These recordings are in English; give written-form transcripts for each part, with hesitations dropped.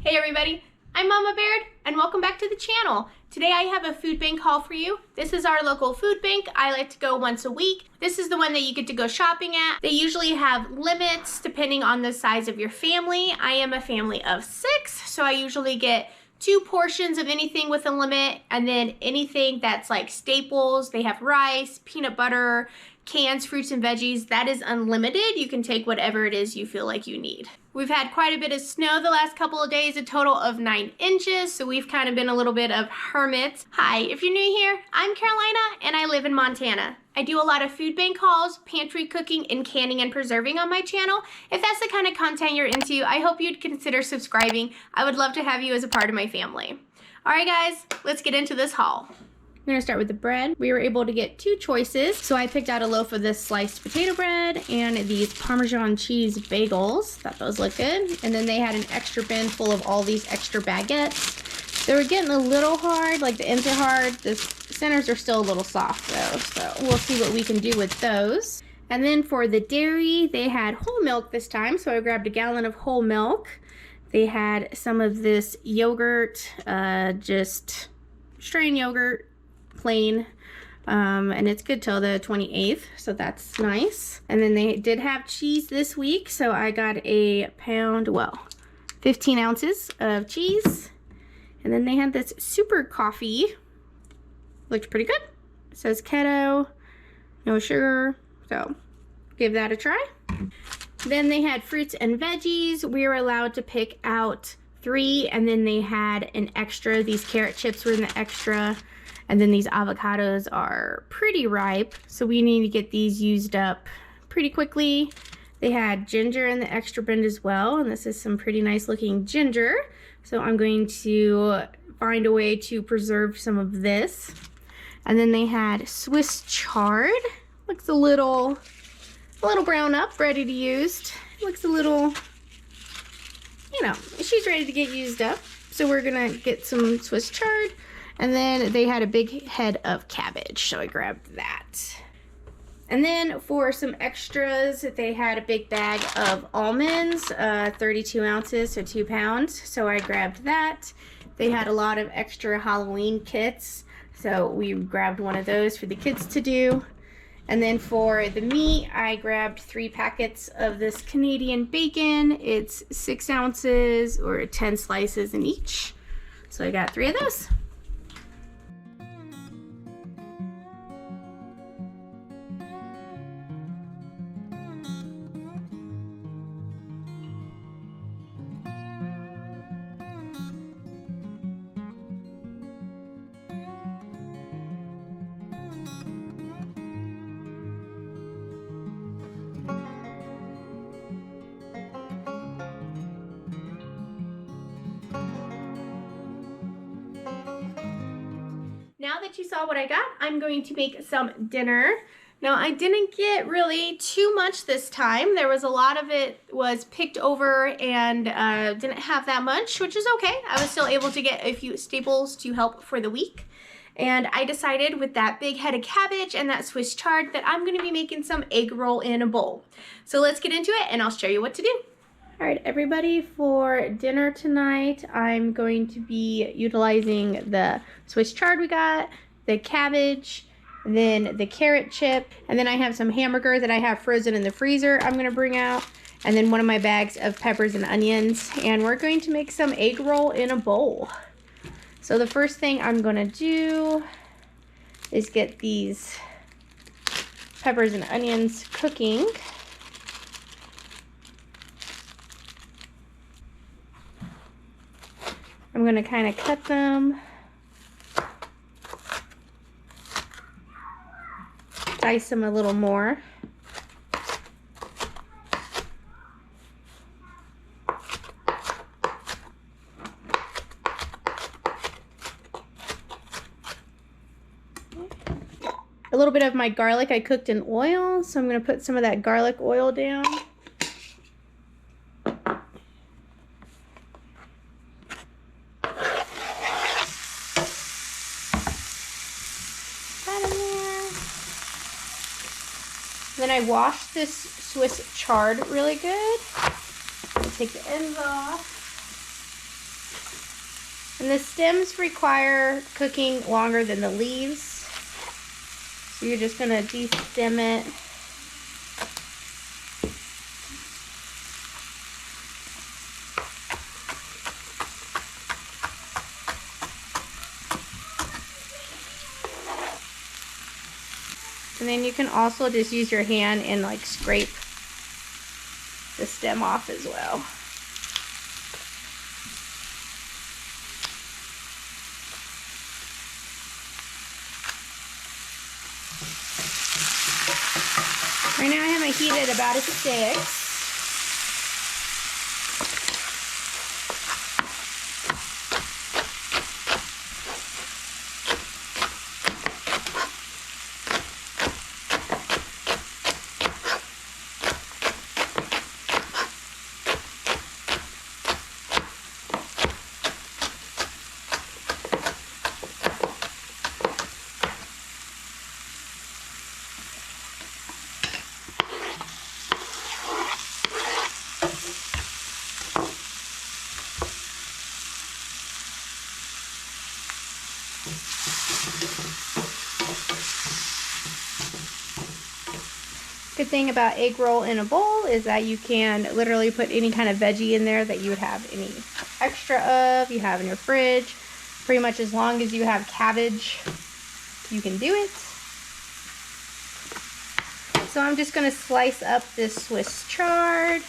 Hey everybody, I'm Mama Baird and welcome back to the channel. Today I have a food bank haul for you. This is our local food bank. I like to go once a week. This is the one that you get to go shopping at. They usually have limits depending on the size of your family. I am a family of 6, so I usually get 2 portions of anything with a limit, and then anything that's like staples. They have rice, peanut butter, cans, fruits and veggies. That is unlimited. You can take whatever it is you feel like you need. We've had quite a bit of snow the last couple of days, a total of 9 inches, so we've kind of been a little bit of hermits. Hi, if you're new here, I'm Carolina and I live in Montana. I do a lot of food bank hauls, pantry cooking, and canning and preserving on my channel. If that's the kind of content you're into, I hope you'd consider subscribing. I would love to have you as a part of my family. All right guys, let's get into this haul. I'm gonna start with the bread. We were able to get 2 choices. So I picked out a loaf of this sliced potato bread and these Parmesan cheese bagels. Thought those looked good. And then they had an extra bin full of all these extra baguettes. They were getting a little hard, like the ends are hard. The centers are still a little soft though. So we'll see what we can do with those. And then for the dairy, they had whole milk this time. So I grabbed a gallon of whole milk. They had some of this yogurt, just strain yogurt. Plain, and it's good till the 28th, so that's nice. And then they did have cheese this week, so I got a pound, well, 15 ounces of cheese. And then they had this super coffee, looked pretty good. It says keto, no sugar, so give that a try. Then they had fruits and veggies. We were allowed to pick out 3, and then they had an extra. These carrot chips were in the extra. And then these avocados are pretty ripe, so we need to get these used up pretty quickly. They had ginger in the extra bin as well, and this is some pretty nice looking ginger. So I'm going to find a way to preserve some of this. And then they had Swiss chard. Looks a little brown up, ready to use. Looks a little, you know, she's ready to get used up. So we're gonna get some Swiss chard. And then they had a big head of cabbage, so I grabbed that. And then for some extras, they had a big bag of almonds, 32 ounces, so 2 pounds. So I grabbed that. They had a lot of extra Halloween kits, so we grabbed one of those for the kids to do. And then for the meat, I grabbed 3 packets of this Canadian bacon. It's 6 ounces or 10 slices in each. So I got 3 of those. Now that you saw what I got, I'm going to make some dinner. Now I didn't get really too much this time. There was a lot of it was picked over and didn't have that much, which is okay. I was still able to get a few staples to help for the week. And I decided with that big head of cabbage and that Swiss chard that I'm gonna be making some egg roll in a bowl. So let's get into it and I'll show you what to do. All right, everybody, for dinner tonight, I'm going to be utilizing the Swiss chard we got, the cabbage, then the carrot chip, and then I have some hamburger that I have frozen in the freezer I'm gonna bring out, and then one of my bags of peppers and onions, and we're going to make some egg roll in a bowl. So the first thing I'm gonna do is get these peppers and onions cooking. I'm going to kind of cut them, dice them a little more. A little bit of my garlic I cooked in oil, so I'm going to put some of that garlic oil down. Then I washed this Swiss chard really good. Take the ends off. And the stems require cooking longer than the leaves. So you're just going to de-stem it. And then you can also just use your hand and like scrape the stem off as well. Right now I have my heat at about a 6. Good thing about egg roll in a bowl is that you can literally put any kind of veggie in there that you would have any extra of, you have in your fridge. Pretty much as long as you have cabbage, you can do it. So I'm just going to slice up this Swiss chard.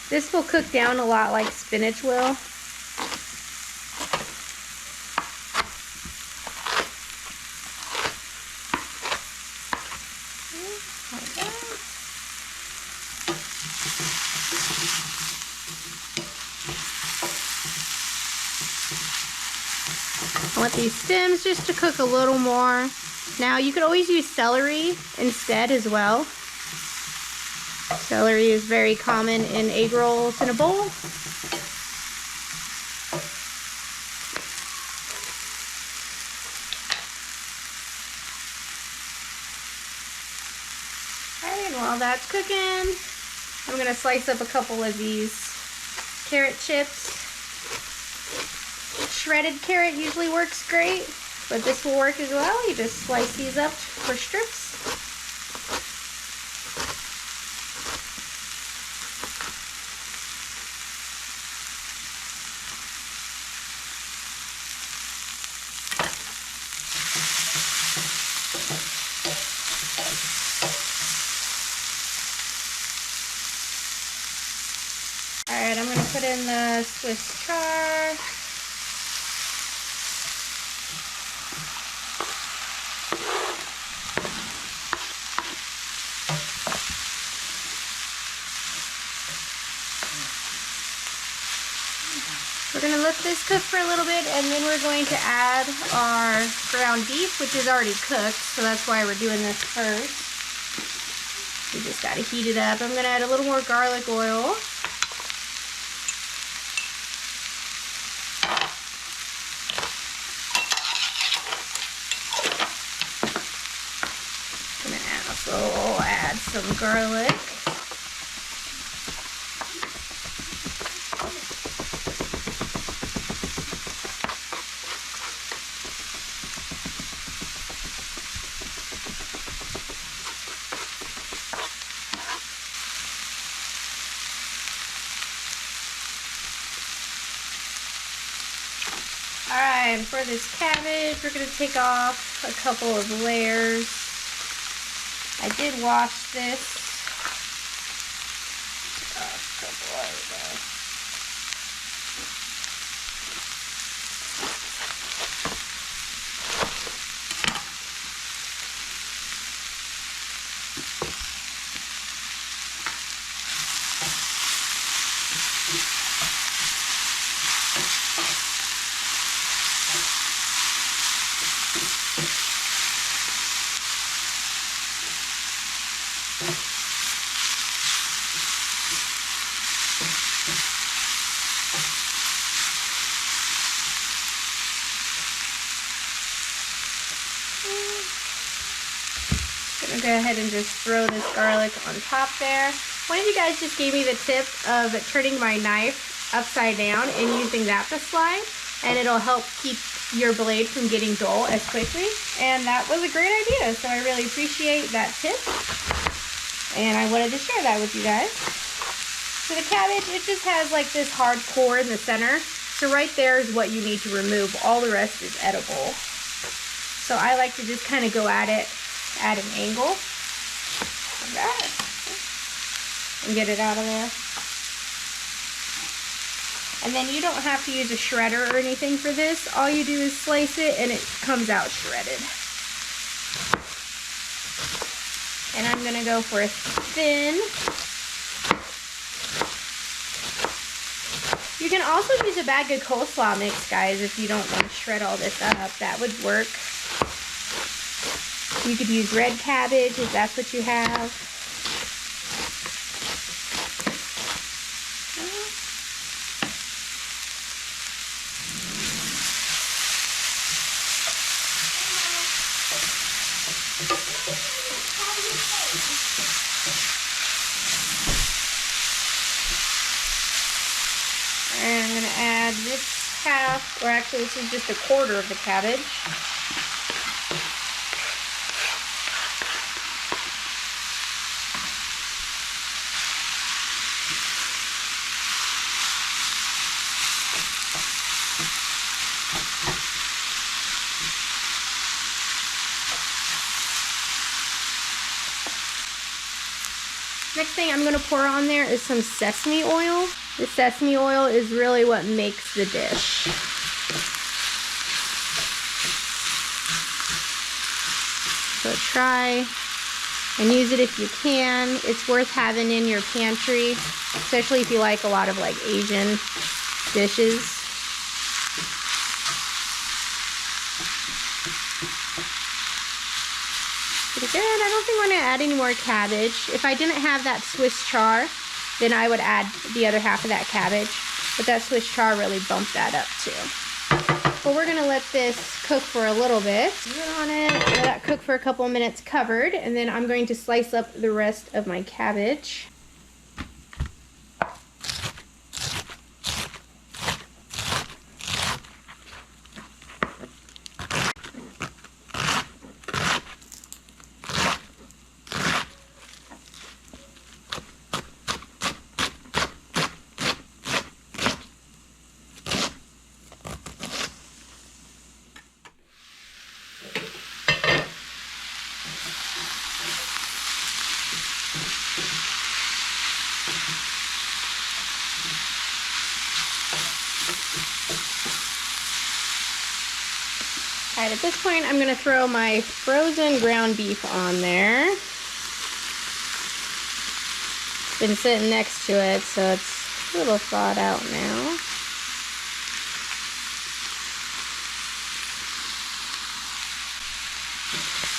This will cook down a lot like spinach will. I want these stems just to cook a little more. Now you could always use celery instead as well. Celery is very common in egg rolls in a bowl. Alright, and while that's cooking, I'm going to slice up a couple of these carrot chips. Shredded carrot usually works great, but this will work as well. You just slice these up for strips. Alright, I'm going to put in the Swiss chard. We're going to let this cook for a little bit, and then we're going to add our ground beef, which is already cooked, so that's why we're doing this first. We just got to heat it up. I'm going to add a little more garlic oil. Also add some garlic. Alright, for this cabbage, we're going to take off a couple of layers. I did wash this. I'll go ahead and just throw this garlic on top there. One of you guys just gave me the tip of turning my knife upside down and using that to slide, and it'll help keep your blade from getting dull as quickly. And that was a great idea, so I really appreciate that tip. And I wanted to share that with you guys. So the cabbage, it just has like this hard core in the center. So right there is what you need to remove. All the rest is edible. So I like to just kind of go at it at an angle. Like that. And get it out of there. And then you don't have to use a shredder or anything for this. All you do is slice it and it comes out shredded. And I'm gonna go for a thin. You can also use a bag of coleslaw mix, guys, if you don't want to shred all this up. That would work. You could use red cabbage if that's what you have. And I'm going to add this half, or actually this is just a quarter of the cabbage. Next thing I'm going to pour on there is some sesame oil. The sesame oil is really what makes the dish. So try and use it if you can. It's worth having in your pantry, especially if you like a lot of like Asian dishes. Pretty good. I don't think I'm going to add any more cabbage. If I didn't have that Swiss chard, then I would add the other half of that cabbage. But that Swiss chard really bumped that up too. But we're going to let this cook for a little bit. Put on it, let that cook for a couple of minutes covered, and then I'm going to slice up the rest of my cabbage. Alright, at this point I'm going to throw my frozen ground beef on there. Been sitting next to it, so it's a little thawed out now.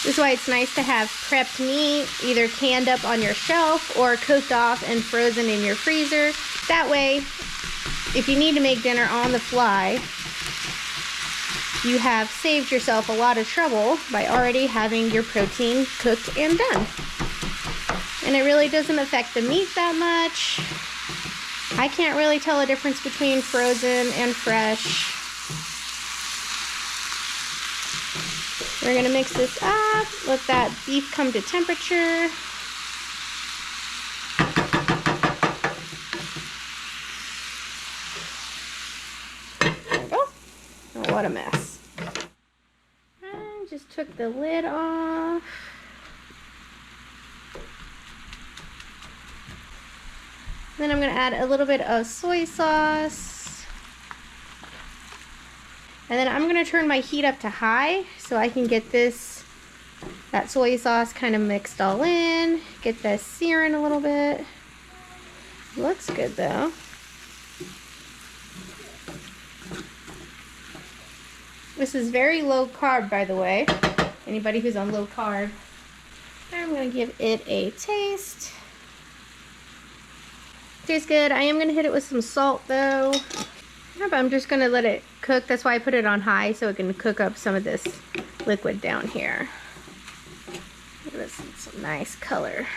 This is why it's nice to have prepped meat, either canned up on your shelf or cooked off and frozen in your freezer. That way, if you need to make dinner on the fly, you have saved yourself a lot of trouble by already having your protein cooked and done. And it really doesn't affect the meat that much. I can't really tell a difference between frozen and fresh. We're going to mix this up, let that beef come to temperature. There we go. Oh, what a mess. I just took the lid off. Then I'm going to add a little bit of soy sauce. And then I'm going to turn my heat up to high so I can get that soy sauce kind of mixed all in. Get this searing a little bit. Looks good though. This is very low carb, by the way. Anybody who's on low carb. I'm going to give it a taste. Tastes good. I am going to hit it with some salt though. But I'm just going to let it cook. That's why I put it on high, so it can cook up some of this liquid down here. This is some nice color.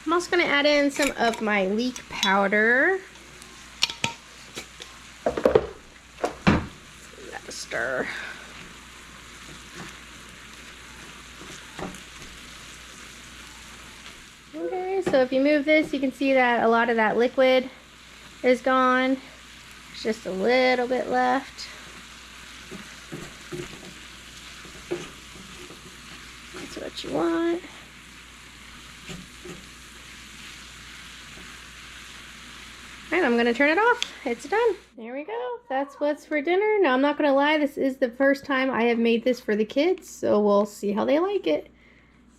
I'm also going to add in some of my leek powder. Give that a stir. Okay, so if you move this, you can see that a lot of that liquid is gone. There's just a little bit left. That's what you want. And I'm gonna turn it off. It's done. There we go. That's what's for dinner. Now I'm not gonna lie, this is the first time I have made this for the kids, so we'll see how they like it.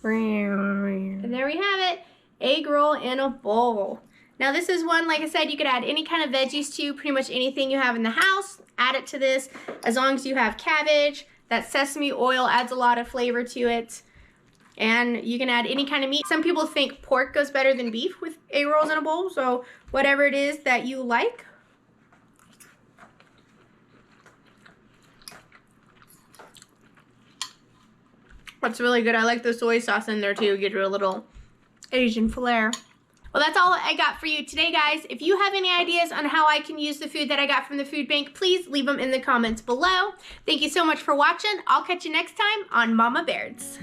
And there we have it. Egg roll in a bowl. Now this is one, like I said, you could add any kind of veggies to, pretty much anything you have in the house. Add it to this, as long as you have cabbage. That sesame oil adds a lot of flavor to it. And you can add any kind of meat. Some people think pork goes better than beef with egg rolls in a bowl, so whatever it is that you like. That's really good. I like the soy sauce in there too, gives you a little Asian flair. Well, that's all I got for you today, guys. If you have any ideas on how I can use the food that I got from the food bank, please leave them in the comments below. Thank you so much for watching. I'll catch you next time on Mama Baird's.